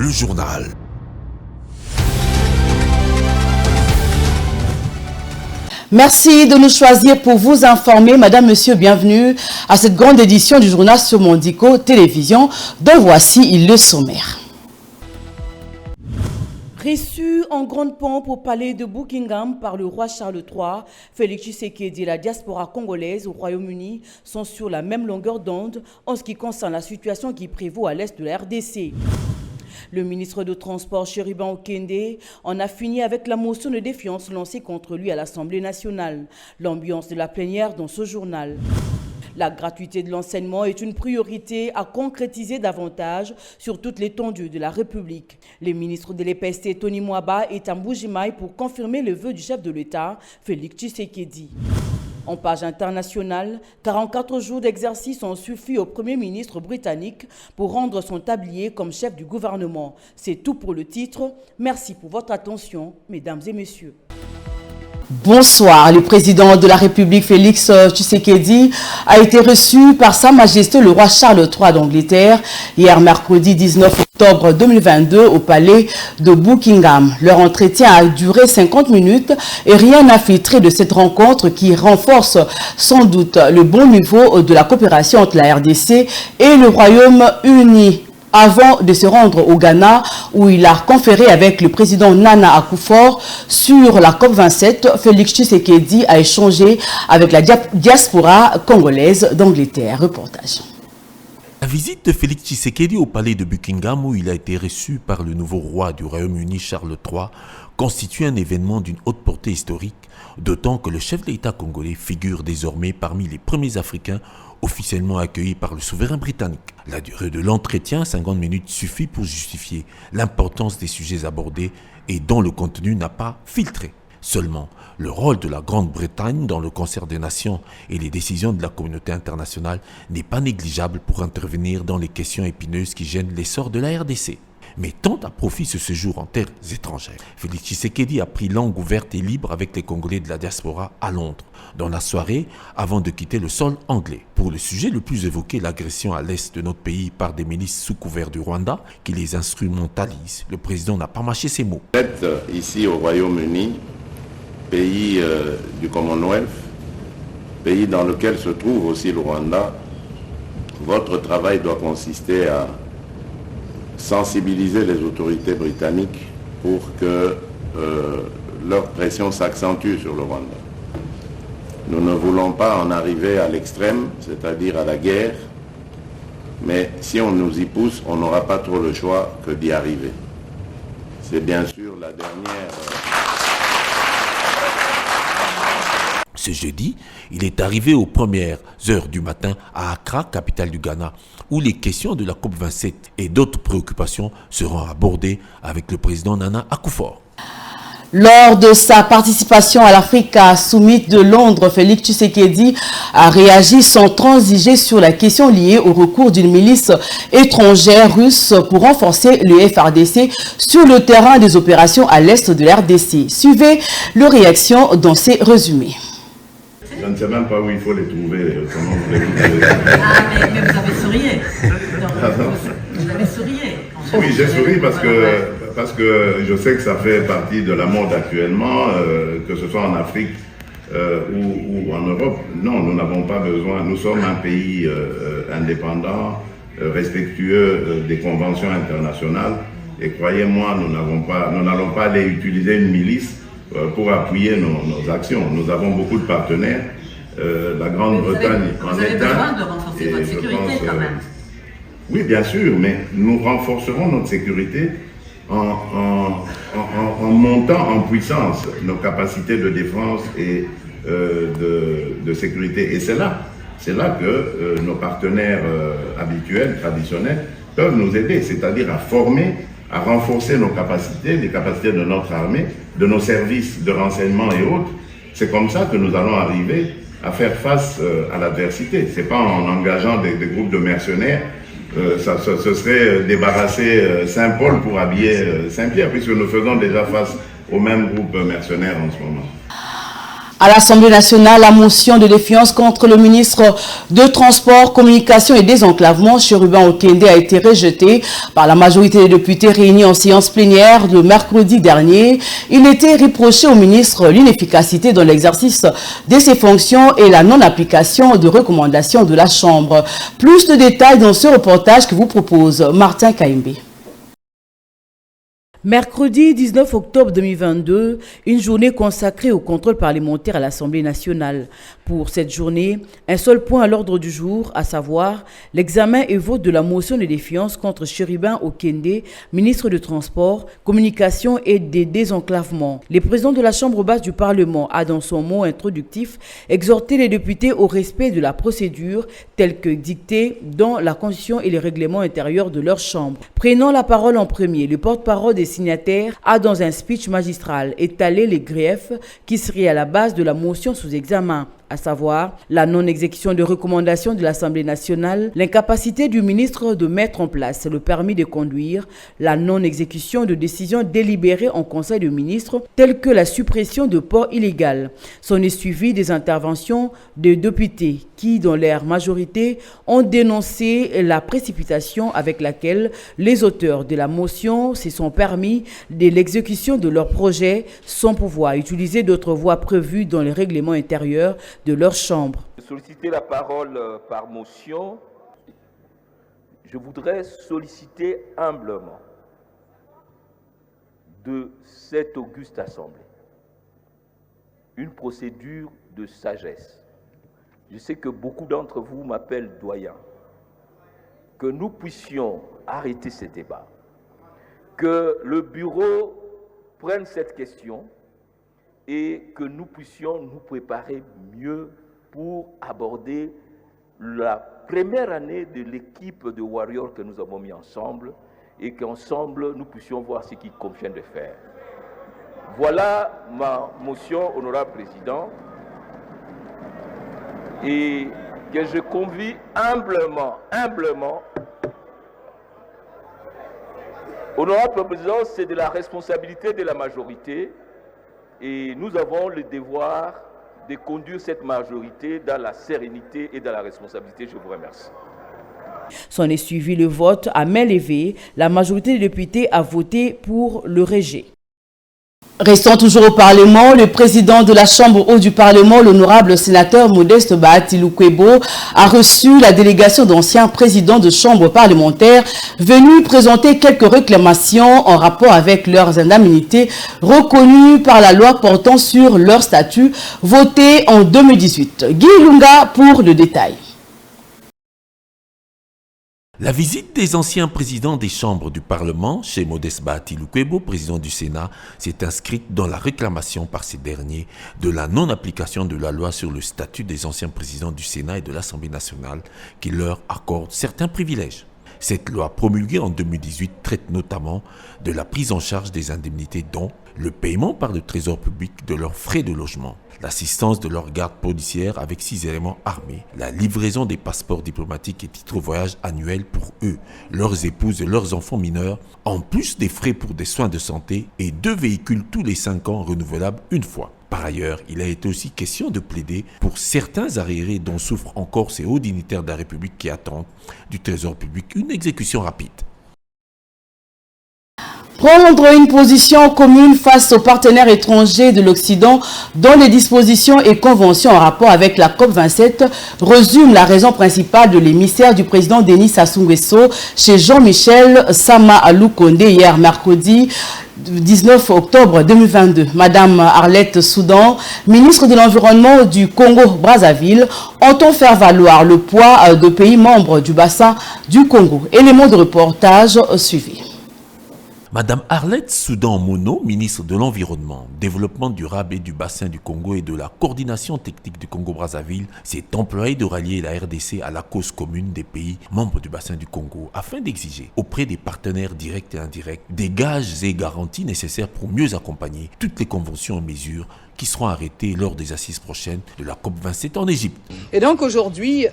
le journal. Merci de nous choisir pour vous informer. Madame, Monsieur, bienvenue à cette grande édition du journal sur Mondico Télévision, dont voici le sommaire. Reçu en grande pompe au palais de Buckingham par le roi Charles III, Félix Tshisekedi et la diaspora congolaise au Royaume-Uni sont sur la même longueur d'onde en ce qui concerne la situation qui prévaut à l'est de la RDC. Le ministre de Transport, Chériban Okende, en a fini avec la motion de défiance lancée contre lui à l'Assemblée nationale. L'ambiance de la plénière dans ce journal. La gratuité de l'enseignement est une priorité à concrétiser davantage sur toute l'étendue de la République. Les ministres de l'EPST, Tony Mwaba et Tamboujimaï, pour confirmer le vœu du chef de l'État, Félix Tshisekedi. En page internationale, 44 jours d'exercice ont suffi au Premier ministre britannique pour rendre son tablier comme chef du gouvernement. C'est tout pour le titre. Merci pour votre attention, mesdames et messieurs. Bonsoir. Le président de la République, Félix Tshisekedi, a été reçu par Sa Majesté le roi Charles III d'Angleterre hier mercredi 19 octobre 2022 au palais de Buckingham. Leur entretien a duré 50 minutes et rien n'a filtré de cette rencontre qui renforce sans doute le bon niveau de la coopération entre la RDC et le Royaume-Uni. Avant de se rendre au Ghana, où il a conféré avec le président Nana Akufo sur la COP27, Félix Tshisekedi a échangé avec la diaspora congolaise d'Angleterre. Reportage. La visite de Félix Tshisekedi au palais de Buckingham, où il a été reçu par le nouveau roi du Royaume-Uni Charles III, constitue un événement d'une haute portée historique, d'autant que le chef de l'État congolais figure désormais parmi les premiers Africains officiellement accueillis par le souverain britannique. La durée de l'entretien, 50 minutes, suffit pour justifier l'importance des sujets abordés et dont le contenu n'a pas filtré. Seulement, le rôle de la Grande-Bretagne dans le concert des nations et les décisions de la communauté internationale n'est pas négligeable pour intervenir dans les questions épineuses qui gênent l'essor de la RDC. Mais tant à profit ce séjour en terres étrangères. Félix Tshisekedi a pris langue ouverte et libre avec les Congolais de la diaspora à Londres, dans la soirée avant de quitter le sol anglais. Pour le sujet le plus évoqué, l'agression à l'est de notre pays par des milices sous couvert du Rwanda, qui les instrumentalisent, le président n'a pas mâché ses mots. Vous êtes ici au Royaume-Uni, pays du Commonwealth, pays dans lequel se trouve aussi le Rwanda. Votre travail doit consister à sensibiliser les autorités britanniques pour que leur pression s'accentue sur le Rwanda. Nous ne voulons pas en arriver à l'extrême, c'est-à-dire à la guerre, mais si on nous y pousse, on n'aura pas trop le choix que d'y arriver. C'est bien sûr la dernière... Ce jeudi, il est arrivé aux premières heures du matin à Accra, capitale du Ghana, où les questions de la COP27 et d'autres préoccupations seront abordées avec le président Nana Akufo. Lors de sa participation à l'Africa Summit de Londres, Félix Tshisekedi a réagi sans transiger sur la question liée au recours d'une milice étrangère russe pour renforcer le FARDC sur le terrain des opérations à l'est de la RDC. Suivez leur réaction dans ces résumés. Je ne sais même pas où il faut les trouver. Comment vous les mais vous avez sourié. Vous avez sourié. Oui, j'ai souri parce que je sais que ça fait partie de la mode actuellement, que ce soit en Afrique ou en Europe. Non, nous n'avons pas besoin. Nous sommes un pays indépendant, respectueux des conventions internationales. Et croyez-moi, nous n'allons pas aller utiliser une milice pour appuyer nos actions. Nous avons beaucoup de partenaires. La Grande-Bretagne en est un. Vous avez besoin de renforcer votre sécurité quand même. Oui, bien sûr, mais nous renforcerons notre sécurité en montant en puissance nos capacités de défense et de sécurité. Et c'est là que nos partenaires habituels, traditionnels, peuvent nous aider, c'est-à-dire à former, à renforcer nos capacités, les capacités de notre armée, de nos services de renseignement et autres. C'est comme ça que nous allons arriver à faire face à l'adversité. Ce n'est pas en engageant des groupes de mercenaires. Ce serait débarrasser Saint-Paul pour habiller Saint-Pierre, puisque nous faisons déjà face au même groupe mercenaire en ce moment. À l'Assemblée nationale, la motion de défiance contre le ministre de Transport, Communication et Désenclavement, Chérubin Okende, a été rejetée par la majorité des députés réunis en séance plénière le mercredi dernier. Il était reproché au ministre l'inefficacité dans l'exercice de ses fonctions et la non-application de recommandations de la Chambre. Plus de détails dans ce reportage que vous propose Martin Kaimbe. Mercredi 19 octobre 2022, une journée consacrée au contrôle parlementaire à l'Assemblée nationale. Pour cette journée, un seul point à l'ordre du jour, à savoir l'examen et vote de la motion de défiance contre Chérubin Okende, ministre de Transport, Communication et des Désenclavements. Le président de la Chambre basse du Parlement a, dans son mot introductif, exhorté les députés au respect de la procédure telle que dictée dans la Constitution et les règlements intérieurs de leur Chambre. Prenant la parole en premier, le porte-parole des signataires a, dans un speech magistral, étalé les griefs qui seraient à la base de la motion sous examen, à savoir la non-exécution de recommandations de l'Assemblée nationale, l'incapacité du ministre de mettre en place le permis de conduire, la non-exécution de décisions délibérées en Conseil de ministres, telles que la suppression de ports illégaux. S'en est suivi des interventions de députés qui, dans leur majorité, ont dénoncé la précipitation avec laquelle les auteurs de la motion se sont permis de l'exécution de leur projet sans pouvoir utiliser d'autres voies prévues dans les règlements intérieurs de leur chambre. Solliciter la parole par motion, je voudrais solliciter humblement de cette auguste assemblée une procédure de sagesse. Je sais que beaucoup d'entre vous m'appellent doyen. Que nous puissions arrêter ces débats, que le bureau prenne cette question et que nous puissions nous préparer mieux pour aborder la première année de l'équipe de Warriors que nous avons mis ensemble et qu'ensemble nous puissions voir ce qu'il convient de faire. Voilà ma motion, honorable président, et que je convie humblement, honorable président, c'est de la responsabilité de la majorité. Et nous avons le devoir de conduire cette majorité dans la sérénité et dans la responsabilité. Je vous remercie. S'en est suivi le vote à main levée. La majorité des députés a voté pour le rejet. Restant toujours au Parlement, le président de la Chambre haute du Parlement, l'honorable sénateur Modeste Bahati Lukwebo, a reçu la délégation d'anciens présidents de chambres parlementaires venus présenter quelques réclamations en rapport avec leurs indemnités reconnues par la loi portant sur leur statut votée en 2018. Guy Lunga pour le détail. La visite des anciens présidents des chambres du Parlement, chez Modeste Bahati Lukwebo, président du Sénat, s'est inscrite dans la réclamation par ces derniers de la non-application de la loi sur le statut des anciens présidents du Sénat et de l'Assemblée nationale qui leur accorde certains privilèges. Cette loi promulguée en 2018 traite notamment de la prise en charge des indemnités dont le paiement par le Trésor public de leurs frais de logement, l'assistance de leur garde policière avec 6 éléments armés, la livraison des passeports diplomatiques et titres de voyage annuels pour eux, leurs épouses et leurs enfants mineurs, en plus des frais pour des soins de santé et 2 véhicules tous les 5 ans renouvelables une fois. Par ailleurs, il a été aussi question de plaider pour certains arriérés dont souffrent encore ces hauts dignitaires de la République qui attendent du Trésor public une exécution rapide. Prendre une position commune face aux partenaires étrangers de l'Occident dont les dispositions et conventions en rapport avec la COP27 résume la raison principale de l'émissaire du président Denis Sassou Nguesso chez Jean-Michel Sama Aloukonde hier mercredi 19 octobre 2022. Madame Arlette Soudan, ministre de l'Environnement du Congo-Brazzaville, entend faire valoir le poids de pays membres du bassin du Congo. Élément de reportage suivi. Madame Arlette Soudan-Mono, ministre de l'Environnement, Développement durable et du bassin du Congo et de la coordination technique du Congo-Brazzaville, s'est employée de rallier la RDC à la cause commune des pays membres du bassin du Congo afin d'exiger auprès des partenaires directs et indirects des gages et garanties nécessaires pour mieux accompagner toutes les conventions et mesures qui seront arrêtées lors des assises prochaines de la COP27 en Égypte. Et donc aujourd'hui,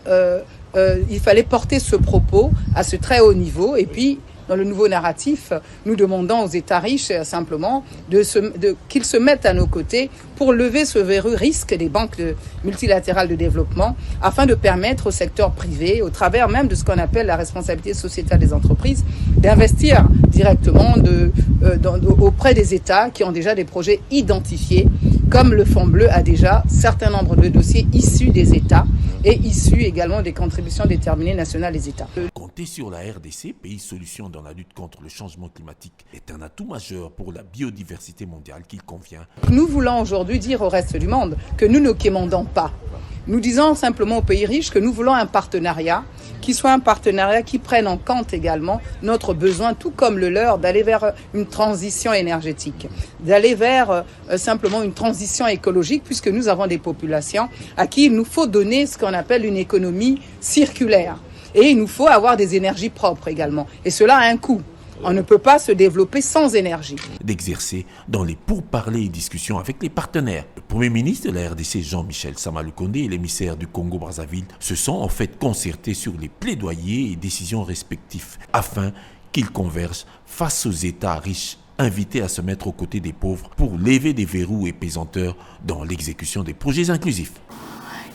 il fallait porter ce propos à ce très haut niveau et puis dans le nouveau narratif, nous demandons aux États riches simplement qu'ils se mettent à nos côtés pour lever ce verrou risque des banques multilatérales de développement afin de permettre au secteur privé, au travers même de ce qu'on appelle la responsabilité sociétale des entreprises, d'investir directement auprès des États qui ont déjà des projets identifiés, comme le Fonds bleu a déjà un certain nombre de dossiers issus des États et issus également des contributions déterminées nationales des États. Compter sur la RDC, pays solution dans la lutte contre le changement climatique, est un atout majeur pour la biodiversité mondiale qu'il convient. Nous voulons aujourd'hui dire au reste du monde que nous ne quémandons pas. Nous disons simplement aux pays riches que nous voulons un partenariat qui soit un partenariat qui prenne en compte également notre besoin, tout comme le leur, d'aller vers une transition énergétique, d'aller vers simplement une transition écologique, puisque nous avons des populations à qui il nous faut donner ce qu'on appelle une économie circulaire. Et il nous faut avoir des énergies propres également. Et cela a un coût. On ne peut pas se développer sans énergie. D'exercer dans les pourparlers et discussions avec les partenaires. Le Premier ministre de la RDC, Jean-Michel Sama-Lukonde, et l'émissaire du Congo-Brazzaville se sont en fait concertés sur les plaidoyers et décisions respectifs afin qu'ils convergent face aux États riches invités à se mettre aux côtés des pauvres pour lever des verrous et pesanteurs dans l'exécution des projets inclusifs.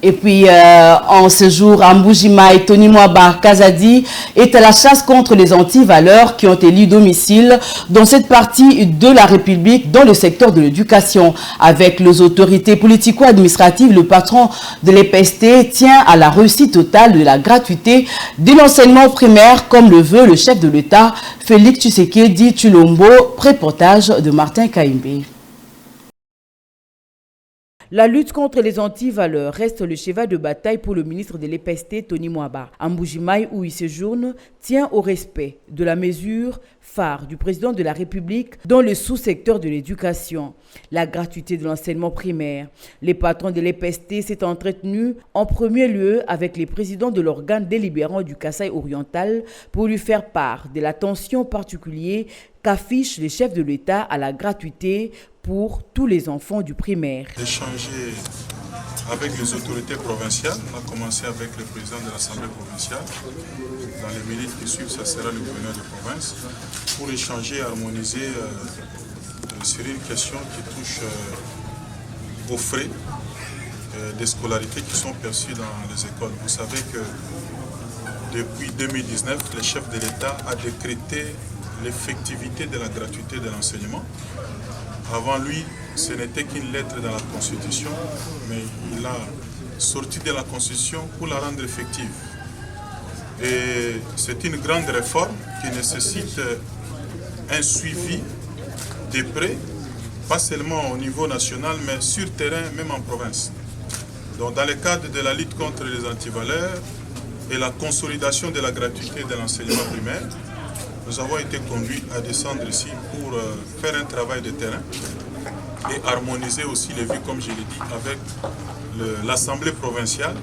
Et puis, en ce jour, à Mbujimaï, Tony Mwaba Kazadi est à la chasse contre les anti-valeurs qui ont élu domicile dans cette partie de la République dans le secteur de l'éducation. Avec les autorités politico-administratives, le patron de l'EPST tient à la réussite totale de la gratuité de l'enseignement primaire, comme le veut le chef de l'État, Félix Tshisekedi Tshilombo, reportage de Martin Kaimbe. La lutte contre les anti-valeurs reste le cheval de bataille pour le ministre de l'EPST, Tony Mwaba. À Mbujimaï, où il séjourne, tient au respect de la mesure phare du président de la République dans le sous-secteur de l'éducation, la gratuité de l'enseignement primaire. Les patrons de l'EPST s'est entretenu en premier lieu avec les présidents de l'organe délibérant du Kasaï oriental pour lui faire part de l'attention particulière qu'affiche les chefs de l'État à la gratuité pour tous les enfants du primaire. Échanger avec les autorités provinciales, on a commencé avec le président de l'Assemblée provinciale. Dans les minutes qui suivent, ça sera le gouverneur de province, pour échanger et harmoniser sur une question qui touche aux frais des scolarités qui sont perçus dans les écoles. Vous savez que depuis 2019, le chef de l'État a décrété l'effectivité de la gratuité de l'enseignement. Avant lui, ce n'était qu'une lettre dans la Constitution, mais il a sorti de la Constitution pour la rendre effective. Et c'est une grande réforme qui nécessite un suivi de près, pas seulement au niveau national, mais sur terrain, même en province. Donc, dans le cadre de la lutte contre les antivaleurs et la consolidation de la gratuité de l'enseignement primaire, nous avons été conduits à descendre ici pour faire un travail de terrain et harmoniser aussi les vues, comme je l'ai dit, avec l'Assemblée provinciale.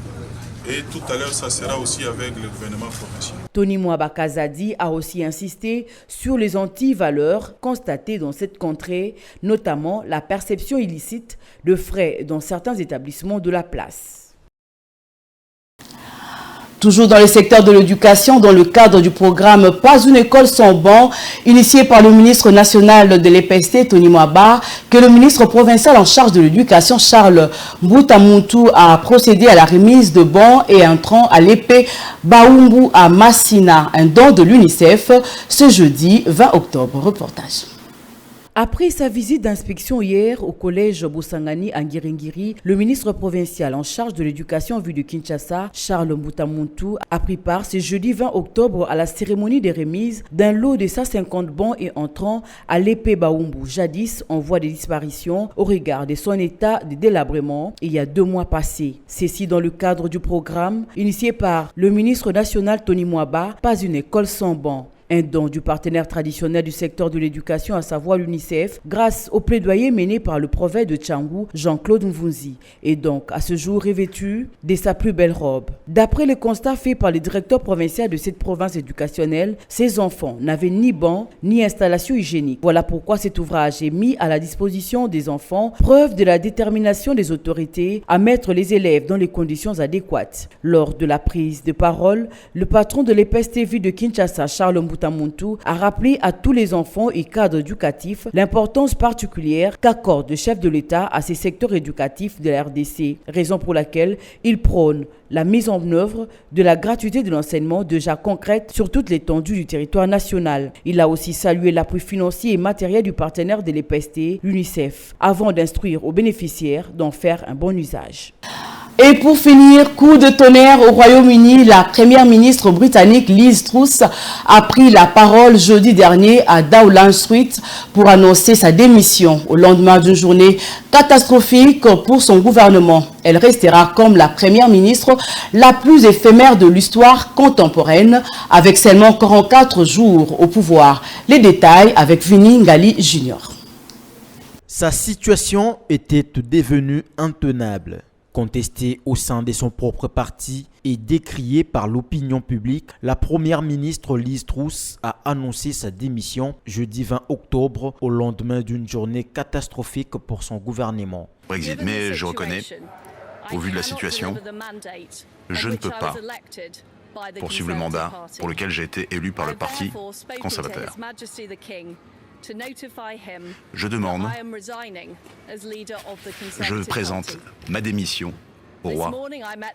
Et tout à l'heure, ça sera aussi avec le gouvernement provincial. Tony Mwaba Kazadi a aussi insisté sur les anti-valeurs constatées dans cette contrée, notamment la perception illicite de frais dans certains établissements de la place. Toujours dans le secteur de l'éducation, dans le cadre du programme Pas une école sans banc, initié par le ministre national de l'EPST, Tony Mwaba, que le ministre provincial en charge de l'éducation, Charles Mbutamuntu, a procédé à la remise de bancs et entrant à l'épée Baumbu à Massina, un don de l'UNICEF, ce jeudi 20 octobre. Reportage. Après sa visite d'inspection hier au collège Bosangani à Ngiringiri, le ministre provincial en charge de l'éducation en vue de Kinshasa, Charles Mbutamuntu, a pris part ce jeudi 20 octobre à la cérémonie de remise d'un lot de 150 bancs et entrants à l'épée Baumbu, jadis en voie de disparition au regard de son état de délabrement il y a 2 mois passés. Ceci dans le cadre du programme initié par le ministre national Tony Mwaba, Pas une école sans banc. Un don du partenaire traditionnel du secteur de l'éducation, à savoir l'UNICEF, grâce au plaidoyer mené par le prophète de Tchangou, Jean-Claude Mvunzi, et donc à ce jour revêtu de sa plus belle robe. D'après le constat fait par le directeur provincial de cette province éducationnelle, ces enfants n'avaient ni banc ni installation hygiénique. Voilà pourquoi cet ouvrage est mis à la disposition des enfants, preuve de la détermination des autorités à mettre les élèves dans les conditions adéquates. Lors de la prise de parole, le patron de l'EPSTV de Kinshasa, Charles Mbutamuntu, Mbuta Muntu a rappelé à tous les enfants et cadres éducatifs l'importance particulière qu'accorde le chef de l'État à ces secteurs éducatifs de la RDC, raison pour laquelle il prône la mise en œuvre de la gratuité de l'enseignement déjà concrète sur toute l'étendue du territoire national. Il a aussi salué l'appui financier et matériel du partenaire de l'EPST, l'UNICEF, avant d'instruire aux bénéficiaires d'en faire un bon usage. Et pour finir, coup de tonnerre au Royaume-Uni, la première ministre britannique Liz Truss a pris la parole jeudi dernier à Downing Street pour annoncer sa démission au lendemain d'une journée catastrophique pour son gouvernement. Elle restera comme la première ministre la plus éphémère de l'histoire contemporaine, avec seulement 44 jours au pouvoir. Les détails avec Vinny Ngali Jr. Sa situation était devenue intenable. Contestée au sein de son propre parti et décriée par l'opinion publique, la première ministre Liz Truss a annoncé sa démission jeudi 20 octobre au lendemain d'une journée catastrophique pour son gouvernement. Brexit, mais je reconnais, au vu de la situation, je ne peux pas poursuivre le mandat pour lequel j'ai été élu par le Parti conservateur. Je demande, je présente ma démission au roi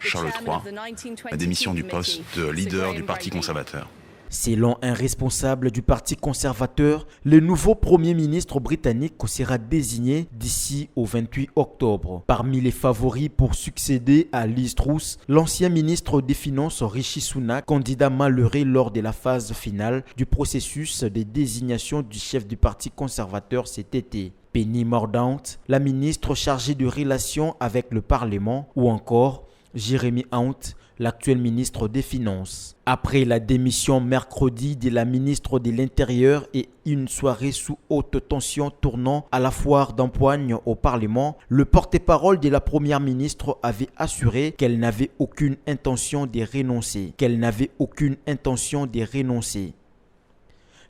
Charles III, ma démission du poste de leader du Parti conservateur. Selon un responsable du Parti conservateur, le nouveau Premier ministre britannique sera désigné d'ici au 28 octobre. Parmi les favoris pour succéder à Liz Truss, l'ancien ministre des Finances Rishi Sunak, candidat malheureux lors de la phase finale du processus de désignation du chef du Parti conservateur cet été. Penny Mordaunt, la ministre chargée de relations avec le Parlement, ou encore Jeremy Hunt, l'actuel ministre des Finances. Après la démission mercredi de la ministre de l'Intérieur et une soirée sous haute tension tournant à la foire d'empoigne au Parlement, le porte-parole de la première ministre avait assuré qu'elle n'avait aucune intention de renoncer.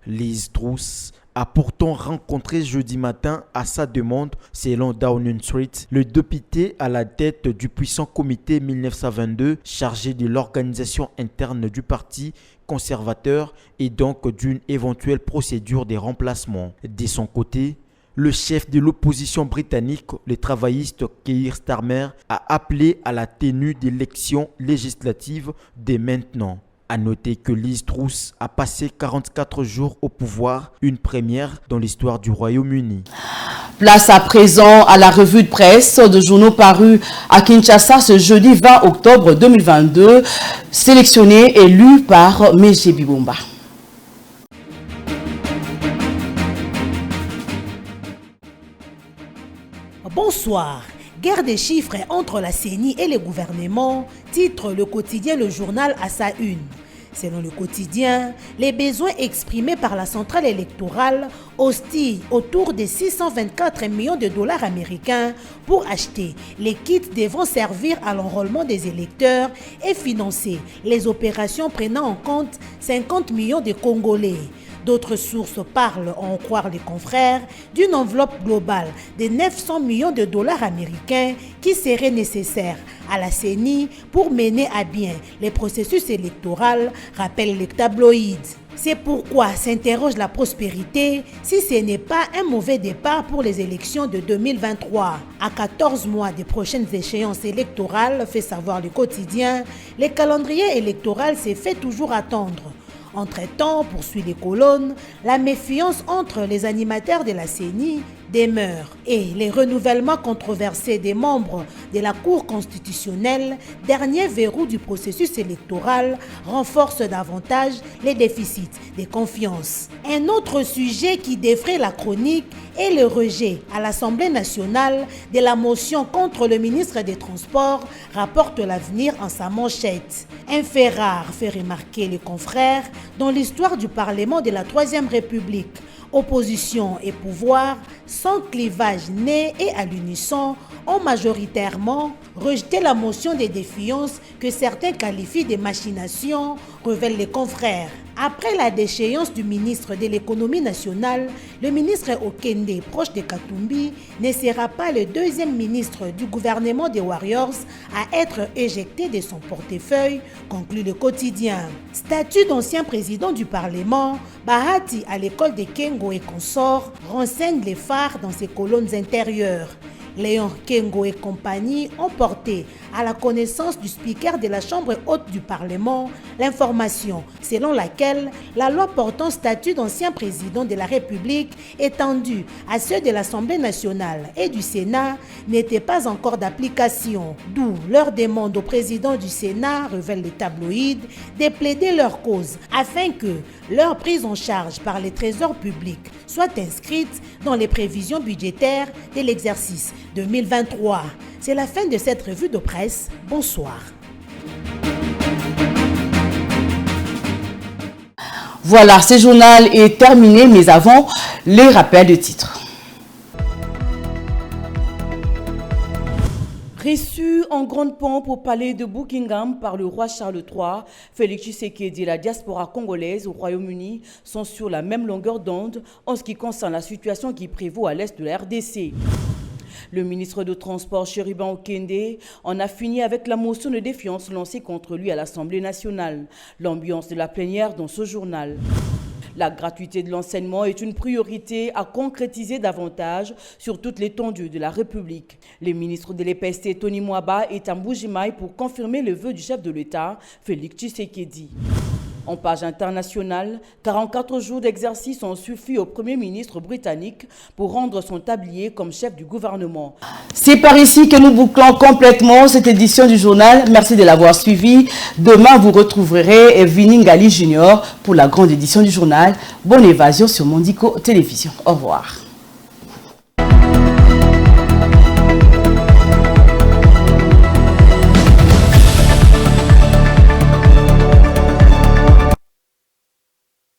Liz Truss a pourtant rencontré jeudi matin à sa demande, selon Downing Street, le député à la tête du puissant comité 1922 chargé de l'organisation interne du parti conservateur et donc d'une éventuelle procédure de remplacement. De son côté, le chef de l'opposition britannique, le travailliste Keir Starmer, a appelé à la tenue d'élections législatives dès maintenant. A noter que Liz Truss a passé 44 jours au pouvoir, une première dans l'histoire du Royaume-Uni. Place à présent à la revue de presse de journaux parus à Kinshasa ce jeudi 20 octobre 2022, sélectionné et lu par Meje Bibomba. Bonsoir. Guerre des chiffres entre la CENI et les gouvernements, titre le quotidien Le Journal à sa une. Selon le quotidien, les besoins exprimés par la centrale électorale oscillent autour de 624 millions de dollars américains pour acheter les kits devant servir à l'enrôlement des électeurs et financer les opérations prenant en compte 50 millions de Congolais. D'autres sources parlent, à en croire les confrères, d'une enveloppe globale de 900 millions de dollars américains qui serait nécessaire à la CENI pour mener à bien les processus électoraux, rappellent les tabloïds. C'est pourquoi s'interroge la prospérité si ce n'est pas un mauvais départ pour les élections de 2023. À 14 mois des prochaines échéances électorales, fait savoir le quotidien, le calendrier électoral s'est fait toujours attendre. Entre-temps, poursuit les colonnes, la méfiance entre les animateurs de la CENI demeure et les renouvellements controversés des membres de la Cour constitutionnelle, dernier verrou du processus électoral, renforcent davantage les déficits de confiance. Un autre sujet qui défraie la chronique est le rejet à l'Assemblée nationale de la motion contre le ministre des Transports, rapporte l'avenir en sa manchette. Un fait rare, fait remarquer les confrères, dans l'histoire du Parlement de la Troisième République. Opposition et pouvoir, sans clivage né et à l'unisson, ont majoritairement rejeté la motion de défiance que certains qualifient de machination, révèlent les confrères. Après la déchéance du ministre de l'économie nationale, le ministre Okende, proche de Katumbi, ne sera pas le deuxième ministre du gouvernement des Warriors à être éjecté de son portefeuille, conclut le quotidien. Statut d'ancien président du Parlement, Bahati à l'école de Kengo et consorts renseigne les phares dans ses colonnes intérieures. Léon Kengo et compagnie ont porté à la connaissance du speaker de la Chambre haute du Parlement l'information selon laquelle la loi portant statut d'ancien président de la République étendue à ceux de l'Assemblée nationale et du Sénat n'était pas encore d'application, d'où leur demande au président du Sénat, révèle les tabloïds, de plaider leur cause afin que leur prise en charge par les trésors publics soit inscrite dans les prévisions budgétaires de l'exercice 2023. C'est la fin de cette revue de presse. Bonsoir. Voilà, ce journal est terminé, mais avant, les rappels de titres. Reçu en grande pompe au palais de Buckingham par le roi Charles III, Félix Tshisekedi et la diaspora congolaise au Royaume-Uni sont sur la même longueur d'onde en ce qui concerne la situation qui prévaut à l'est de la RDC. Le ministre de Transport, Chériban Okende, en a fini avec la motion de défiance lancée contre lui à l'Assemblée nationale. L'ambiance de la plénière dans ce journal. La gratuité de l'enseignement est une priorité à concrétiser davantage sur toute l'étendue de la République. Le ministre de l'EPST, Tony Mwaba, est à Mbujimaï pour confirmer le vœu du chef de l'État, Félix Tshisekedi. En page internationale, 44 jours d'exercice ont suffi au Premier ministre britannique pour rendre son tablier comme chef du gouvernement. C'est par ici que nous bouclons complètement cette édition du journal. Merci de l'avoir suivi. Demain, vous retrouverez Vini Ngali Junior pour la grande édition du journal. Bonne évasion sur Mondico Télévision. Au revoir.